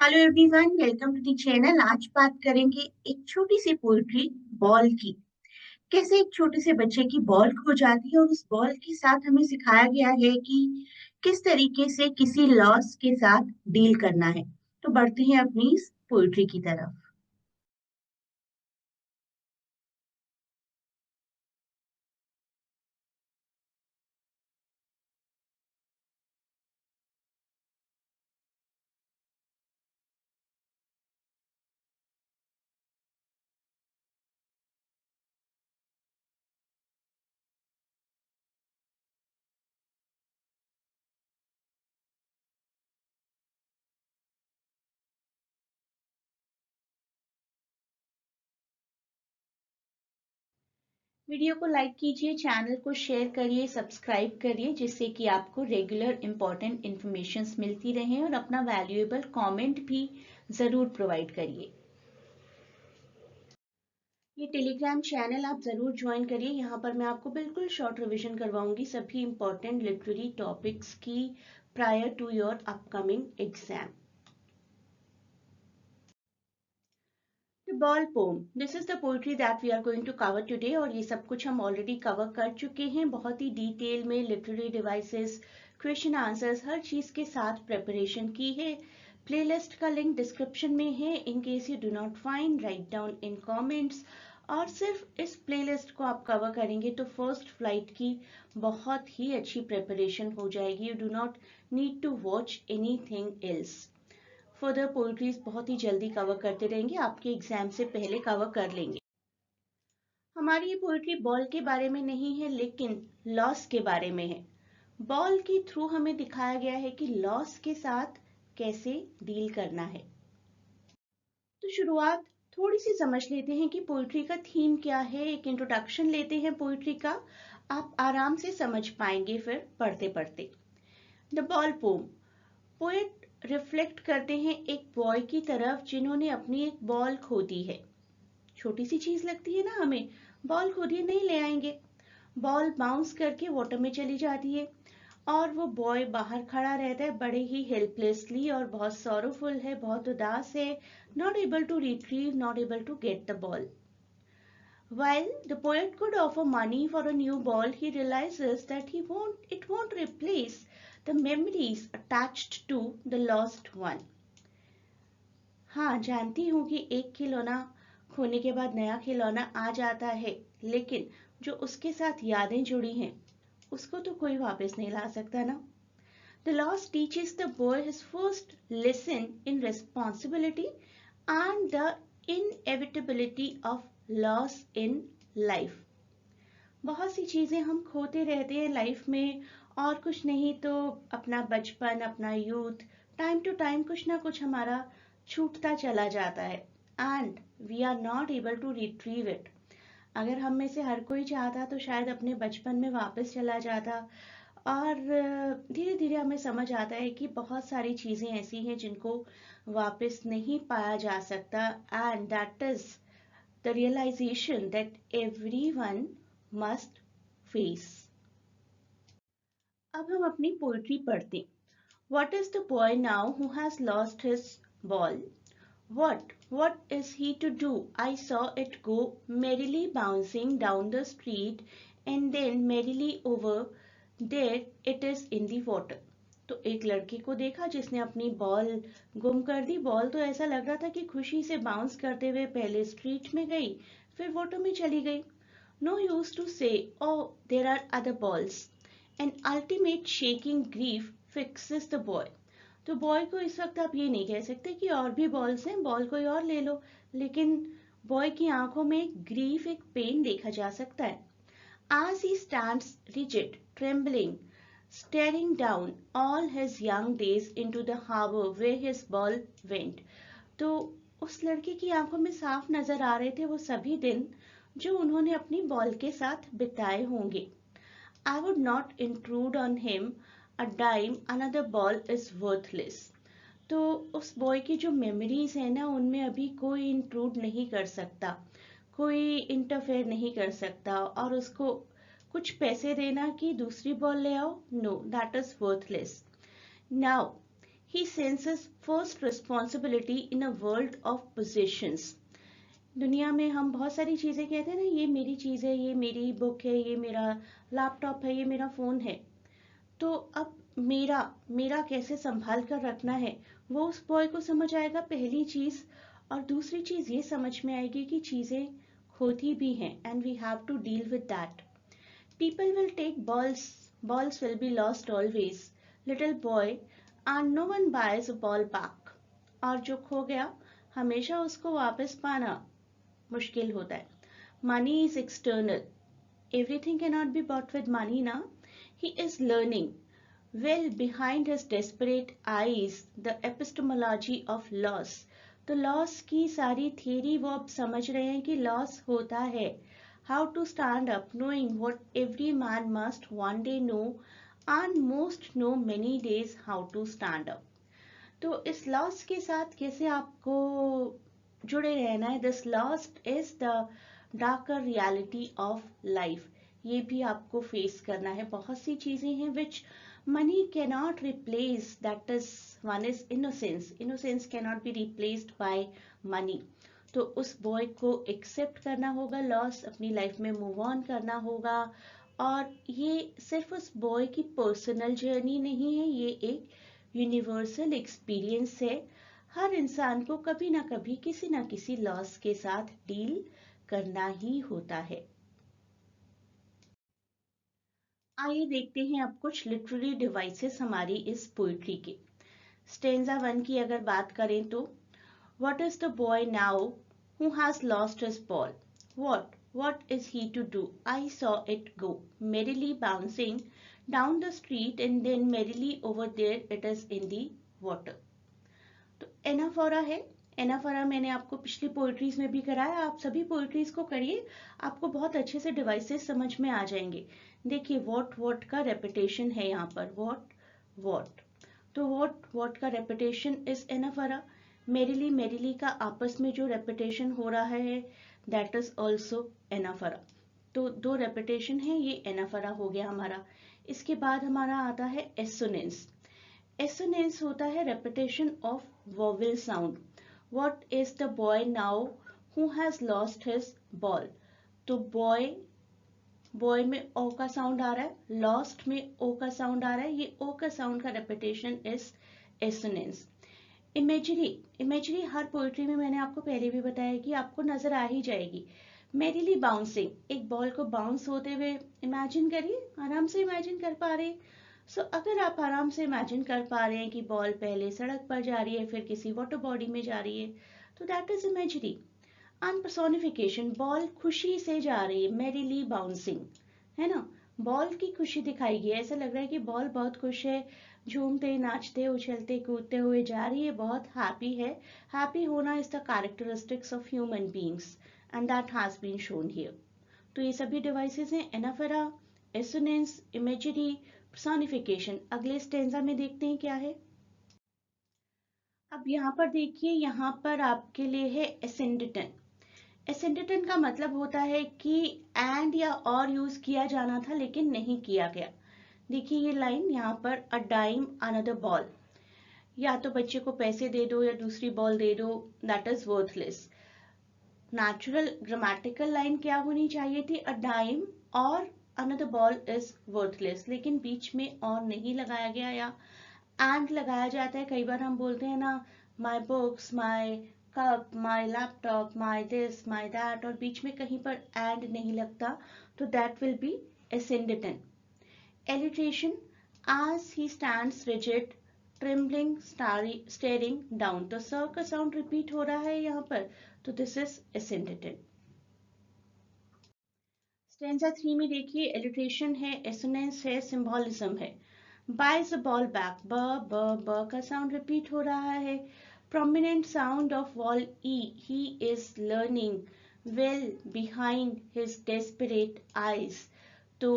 Hello everyone, welcome to the channel. आज बात करेंगे एक छोटी सी पोइट्री, बॉल की। कैसे एक छोटे से बच्चे की बॉल खो जाती है और उस बॉल के साथ हमें सिखाया गया है कि किस तरीके से किसी लॉस के साथ डील करना है। तो बढ़ते हैं अपनी इस पोइट्री की तरफ। वीडियो को लाइक कीजिए, चैनल को शेयर करिए, सब्सक्राइब करिए, जिससे कि आपको रेगुलर इंपॉर्टेंट इन्फॉर्मेशन मिलती रहे और अपना वैल्यूएबल कमेंट भी ज़रूर प्रोवाइड करिए। ये टेलीग्राम चैनल आप ज़रूर ज्वाइन करिए। यहाँ पर मैं आपको बिल्कुल शॉर्ट रिवीजन करवाऊंगी सभी इंपॉर्टेंट लिटरेरी टॉपिक्स की prior to your upcoming exam. The ball poem. This is the poetry that we are going to cover today और ये सब कुछ हम ऑलरेडी कवर कर चुके हैं बहुत ही डिटेल में। लिटरेरी डिवाइसेस, क्वेश्चन आंसर्स, हर चीज़ के साथ प्रेपरेशन की है। प्लेलिस्ट का लिंक डिस्क्रिप्शन में है। In case you do not find, write down in comments. और सिर्फ इस प्लेलिस्ट को आप कवर करेंगे तो फर्स्ट फ्लाइट की बहुत ही अच्छी प्रेपरेशन हो जाएगी। You do not need to watch anything else. Further poetries बहुत ही जल्दी कवर करते रहेंगे, आपके एग्जाम से पहले कवर कर लेंगे। हमारी ये पोइट्री बॉल के बारे में नहीं है, लेकिन लॉस के बारे में है। बॉल के थ्रू हमें दिखाया गया है कि लॉस के साथ कैसे डील करना है। तो शुरुआत थोड़ी सी समझ लेते हैं कि पोइट्री का थीम क्या है। एक इंट्रोडक्शन लेते हैं पोइट्री का, आप आराम से समझ पाएंगे फिर पढ़ते पढ़ते। The ball poem. Poet reflect करते हैं एक बॉय की तरफ जिन्होंने अपनी एक बॉल खो दी है। छोटी सी चीज लगती है ना हमें, बॉल खो दी नहीं ले आएंगे। बॉल बाउंस करके वाटर में चली जाती है और वो बॉय बाहर खड़ा रहता है बड़े ही हेल्पलेसली और बहुत सॉरोफुल है, बहुत उदास है। Not able to retrieve, not able to get the ball. While the poet could offer money for a new ball, he realizes that it won't replace the memories attached to the lost one. हाँ, जानती हूँ कि एक खिलौना खोने के बाद नया खिलौना आ जाता है, लेकिन जो उसके साथ यादें जुड़ी हैं, उसको तो कोई वापस नहीं ला सकता ना। The loss teaches the boy his first lesson in responsibility and the inevitability of loss in life. बहुत सी चीजें हम खोते रहते हैं लाइफ में, और कुछ नहीं तो अपना बचपन, अपना यूथ, टाइम टू टाइम कुछ ना कुछ हमारा छूटता चला जाता है and we are not able to retrieve it. अगर हम में से हर कोई चाहता तो शायद अपने बचपन में वापस चला जाता। और धीरे धीरे हमें समझ आता है कि बहुत सारी चीजें ऐसी हैं जिनको वापस नहीं पाया जा सकता, and that is the realization that everyone must face. अब हम अपनी पोइट्री पढ़ते। What is the boy now who has lost his ball? What is he to do? I saw it go merrily bouncing down the street and then merrily over there it is in the water. तो एक लड़के को देखा जिसने अपनी ball गुम कर दी। Ball तो ऐसा लग रहा था कि खुशी से बाउंस करते हुए पहले स्ट्रीट में गई, फिर वाटर में चली गई। No use to say oh there are other balls. An ultimate shaking grief fixes the boy. तो बॉय को इस वक्त आप ये नहीं कह सकते कि और भी बॉल्स हैं, बॉल कोई और ले लो, लेकिन बॉय की आंखों में एक ग्रीफ, एक पेन देखा जा सकता है। As he stands rigid, trembling, staring down all his young days into the harbor where his ball went. तो उस लड़के की आंखों में साफ नजर आ रहे थे वो सभी दिन जो उन्होंने अपनी बॉल के साथ बिताए होंगे। I would not intrude on him a dime, another ball is worthless. तो उस बॉय की जो मेमोरीज है ना, उनमें अभी कोई इंट्रूड नहीं कर सकता, कोई इंटरफेयर नहीं कर सकता। और उसको कुछ पैसे देना कि दूसरी बॉल ले आओ, no, that is worthless. Now He senses first responsibility in a world of possessions. दुनिया में हम बहुत सारी चीजें कहते हैं ना, ये मेरी चीज है, ये मेरी बुक है, ये मेरा लैपटॉप है, ये मेरा फोन है। तो अब मेरा मेरा कैसे संभाल कर रखना है, वो उस बॉय को समझ आएगा, पहली चीज। और दूसरी चीज ये समझ में आएगी कि चीजें खोती भी हैं, and we have to deal with that. People will take balls, balls will be lost always, little boy, and no one buys a ball back. और जो खो गया हमेशा उसको वापस पाना मुश्किल होता है। Money is external. Everything cannot be bought with money ना. He is learning. Well behind his desperate eyes, the epistemology of loss. तो लॉस की सारी थियरी वो अब समझ रहे हैं कि लॉस होता है। How to stand up, knowing what every man must one day know, and most know many days how to stand up. तो इस लॉस के साथ कैसे आपको जुड़े रहना है। This loss is the darker reality of life. ये भी आपको फेस करना है। बहुत सी चीजें हैं विच money cannot replace, that is one is innocence. Innocence cannot be replaced by money. तो उस बॉय को एक्सेप्ट करना होगा लॉस, अपनी लाइफ में मूव ऑन करना होगा। और ये सिर्फ उस बॉय की पर्सनल जर्नी नहीं है, ये एक यूनिवर्सल एक्सपीरियंस है। हर इंसान को कभी ना कभी किसी ना किसी लॉस के साथ डील करना ही होता है। आइए देखते हैं अब कुछ लिटरेरी डिवाइसेस हमारी इस पोइट्री के। स्टेंजा 1 की अगर बात करें तो what is the boy now who has lost his ball, what is he to do? I saw it go merrily bouncing down the street and then merrily over there it is in the water. तो anaphora है। Anaphora मैंने आपको पिछली poetries में भी कराया, आप सभी पोइट्रीज को करिए, आपको बहुत अच्छे से डिवाइसेस समझ में आ जाएंगे। देखिए वॉट का रेपिटेशन है यहाँ पर, वॉट। तो वॉट का repetition is anaphora. Merrily merrily का आपस में जो रेपिटेशन हो रहा है दैट इज ऑल्सो एनाफोरा। तो दो रेपिटेशन है, ये एनाफोरा हो गया हमारा। इसके बाद हमारा आता है एसोनेंस। एसोनेंस होता है repetition of vowel sound. What is the boy now who has lost his ball. तो बॉय में ओ का साउंड आ रहा है, लॉस्ट में ओ का साउंड आ रहा है, ये ओ का साउंड का repetition is assonance. Imagery her poetry में मैंने आपको पहले भी बताया कि आपको नजर आ ही जाएगी। मेरिली बाउंसिंग, एक बॉल को बाउंस होते हुए इमेजिन करिए, आराम से इमेजिन कर पा रहे। सो अगर आप आराम से इमेजिन कर पा रहे हैं कि बॉल पहले सड़क पर जा रही है, फिर किसी वाटर बॉडी में जा रही है, तो दैट इज इमेजरी। अनपर्सोनिफिकेशन, बॉल खुशी से जा रही है, मेरीली बाउंसिंग, है ना, बॉल की खुशी दिखाई गई है, ऐसा लग रहा है कि बॉल बहुत खुश है, झूमते नाचते उछलते कूदते हुए जा रही है, बहुत हैप्पी है। हैप्पी होना is the characteristics of human beings and that has been shown here. तो ये सभी डिवाइसेस हैं, एनाफोरा, एसोनेंस, इमेजरी, पर्सोनिफिकेशन। अगले स्टेंजा में देखते हैं क्या है। अब यहाँ पर देखिए, यहाँ पर आपके लिए है एसेंडिटन। एसेंडिटन का मतलब होता है कि एंड या और यूज किया जाना था लेकिन नहीं किया गया। देखिए ये लाइन यहाँ पर, अ डाइम अनदर बॉल, या तो बच्चे को पैसे दे दो या दूसरी बॉल दे दो, that is worthless. Natural grammatical line क्या होनी चाहिए थी, अ डाइम और अनदर बॉल इज वर्थलेस, लेकिन बीच में और नहीं लगाया गया या एंड लगाया जाता है। कई बार हम बोलते हैं ना, my books, my cup, my laptop, my this, my that, और बीच में कहीं पर एंड नहीं लगता, तो that will be asyndeton. Alliteration, as he stands rigid, trembling, staring down, तो स का साउंड रिपीट हो रहा है यहाँ पर, तो दिस इज एसेंडिटन। स्टेंजा 3 में देखिए, एलिट्रेशन है, एसोनेंस है, सिंबॉलिज्म है। buys a ball back, ब ब ब का साउंड रिपीट हो रहा है। prominent sound of wall e, he is learning well behind his desperate eyes। तो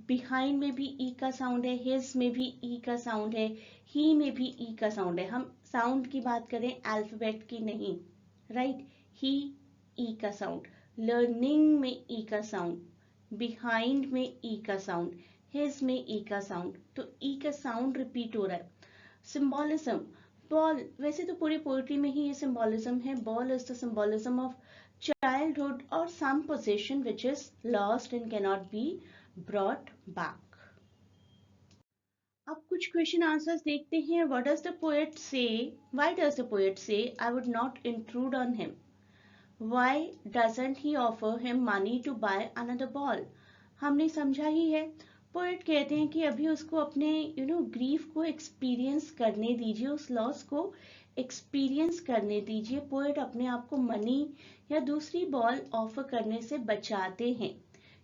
behind में भी e का साउंड है, his में भी e का साउंड है, he में भी e का साउंड है। हम साउंड की बात करें, अल्फाबेट की नहीं, राइट। he e का साउंड, लर्निंग में e का साउंड, बिहाइंड में ई का साउंड, हिज में ई का साउंड, तो ई का साउंड रिपीट हो रहा है। सिंबॉलिज्म, बॉल, वैसे तो पूरी पोइट्री में ही ये सिंबॉलिज्म है. Ball is the symbolism of childhood or some possession which is lost and cannot be brought back. अब कुछ क्वेश्चन आंसर्स देखते हैं. What does the poet say? Why does the poet say I would not intrude on him? Why doesn't he offer him money to buy another ball? हमने समझा ही है. Poet कहते हैं कि अभी उसको अपने ग्रीफ को एक्सपीरियंस करने दीजिए, उस लॉस को एक्सपीरियंस करने दीजिए. पोएट अपने आप को मनी या दूसरी बॉल ऑफर करने से बचाते हैं,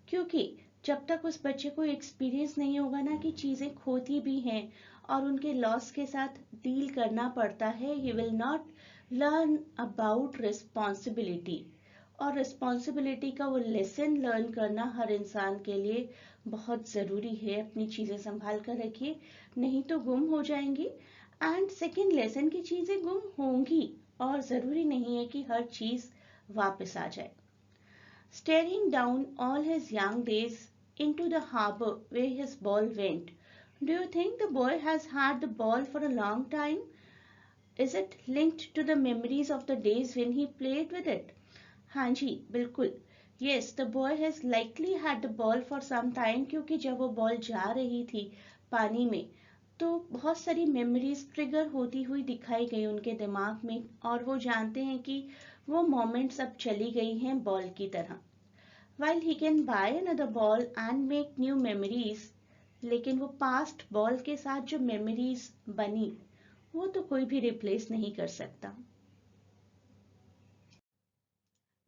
क्योंकि जब तक उस बच्चे को एक्सपीरियंस नहीं होगा ना कि चीज़ें खोती भी हैं और उनके लॉस के साथ डील करना पड़ता है, he will not learn about responsibility. और रिस्पॉन्सिबिलिटी का वो लेसन लर्न करना हर इंसान के लिए बहुत ज़रूरी है. अपनी चीज़ें संभाल कर रखिए, नहीं तो गुम हो जाएंगी. एंड सेकेंड लेसन की चीज़ें गुम होंगी और ज़रूरी नहीं है कि हर चीज़ वापस आ जाए. Staring down all his young days into the harbor where his ball went. Do you think the boy has had the ball for a long time? Is it linked to the memories of the days when he played with it? हाँ जी, बिल्कुल. Yes, the boy has likely had the ball for some time, क्योंकि जब वो ball जा रही थी पानी में तो बहुत सारी मेमोरीज ट्रिगर होती हुई दिखाई गई उनके दिमाग में, और वो जानते हैं कि वो मोमेंट्स अब चली गई हैं बॉल की तरह. While he can buy another ball and make new memories, लेकिन वो पास्ट बॉल के साथ जो मेमोरीज बनी वो तो कोई भी रिप्लेस नहीं कर सकता.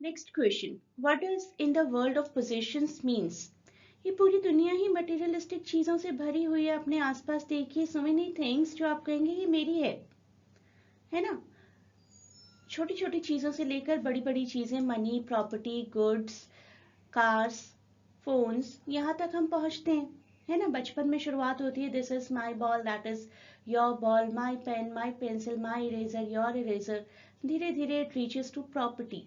Next question, what does in the world of possessions means? ये पूरी दुनिया ही मटेरियलिस्टिक चीजों से भरी हुई है. अपने आसपास देखिए, सो मेनी थिंग्स जो आप कहेंगे ये मेरी है ना. छोटी छोटी चीजों से लेकर बड़ी बड़ी चीजें, money, property, goods, cars, phones, यहाँ तक हम पहुंचते हैं, है ना. बचपन में शुरुआत होती है, this is my ball, that is your ball, my pen, my pencil, my eraser, your eraser. धीरे धीरे it reaches to property,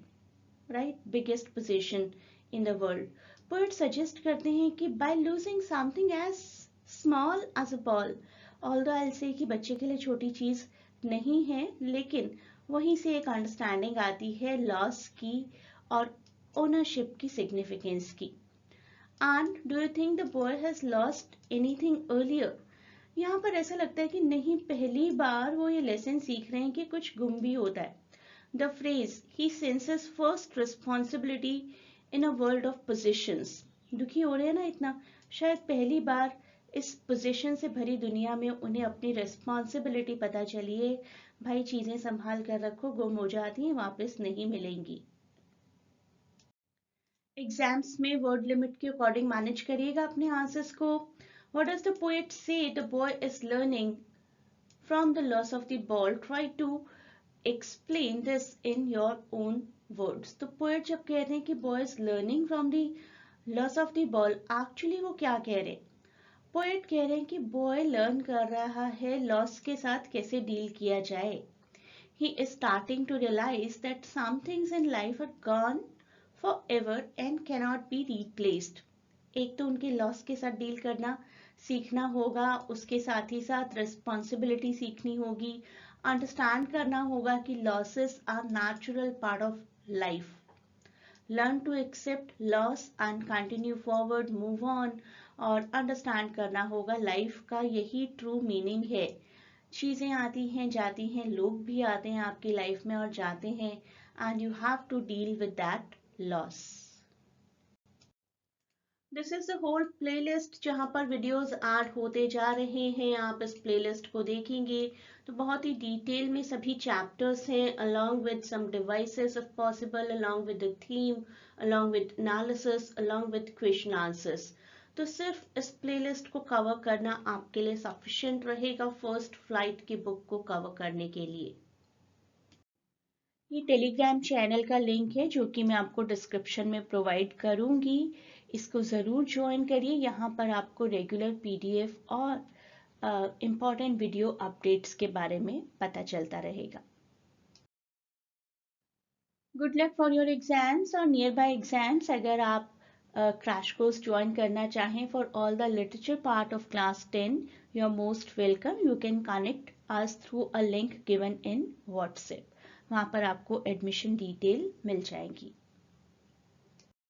right, biggest position in the world. Poet suggest करते हैं कि by losing something as small as a ball, although I will say कि बच्चे के लिए छोटी चीज नहीं है, लेकिन वहीं से एक अंडरस्टैंडिंग आती है लॉस की और ओनरशिप की, सिग्निफिकेंस की. And do you think the boy has lost anything earlier? यहाँ पर ऐसा लगता है कि नहीं, पहली बार वो ये लेसन सीख रहे हैं कि कुछ गुम भी होता है. The phrase he senses first responsibility in a world of possessions. दुखी हो रहे हैं ना इतना, शायद पहली बार इस पोजीशन से भरी दुनिया में उन्हें अपनी रिस्पॉन्सिबिलिटी पता चली है. भाई चीजें संभाल कर रखो, गुम हो जाती हैं, वापस नहीं मिलेंगी. एग्जाम्स में वर्ड लिमिट के अकॉर्डिंग मैनेज करिएगा अपने आंसर्स को. What does the poet say the boy is learning from the loss of the ball? Try to explain this in your own words. तो पोएट जब कहते हैं कि boy is learning from the loss of the ball, actually वो क्या कह रहे हैं? पोएट कह रहे हैं कि boy learn कर रहा है लॉस के साथ कैसे डील किया जाए. He is starting to realize that some things in life are gone forever and cannot be replaced. एक तो उनके लॉस के साथ डील करना सीखना होगा, उसके साथ ही साथ रिस्पॉन्सिबिलिटी सीखनी होगी, अंडरस्टैंड करना होगा कि losses are natural part of life. Learn to accept loss and continue forward, move on. और अंडरस्टैंड करना होगा लाइफ का यही ट्रू मीनिंग है. चीजें आती हैं जाती हैं, लोग भी आते हैं आपकी लाइफ में और जाते हैं, and you have to deal with that loss. This is the whole playlist जहां पर वीडियोस ऐड होते जा रहे हैं. आप इस प्लेलिस्ट को देखेंगे तो बहुत ही डिटेल में सभी चैप्टर्स हैं, along with some devices if possible, along with the theme, along with analysis, along with question answers. तो सिर्फ इस प्लेलिस्ट को कवर करना आपके लिए सफिशिएंट रहेगा फर्स्ट फ्लाइट की बुक को कवर करने के लिए. ये टेलीग्राम चैनल का लिंक है जो कि मैं आपको डिस्क्रिप्शन में प्रोवाइड करूंगी. इसको ज़रूर ज्वाइन करिए. यहाँ पर आपको रेगुलर पीडीएफ और इम्पॉर्टेंट वीडियो अपडेट्स के बारे में पता चलता रहेगा. Good luck for your exams और नियर बाय एग्जाम्स. अगर आप क्रैश कोर्स ज्वाइन करना चाहें for all the literature part of class 10, you are most welcome. You can connect us through a link given in WhatsApp. वहाँ पर आपको admission detail मिल जाएगी.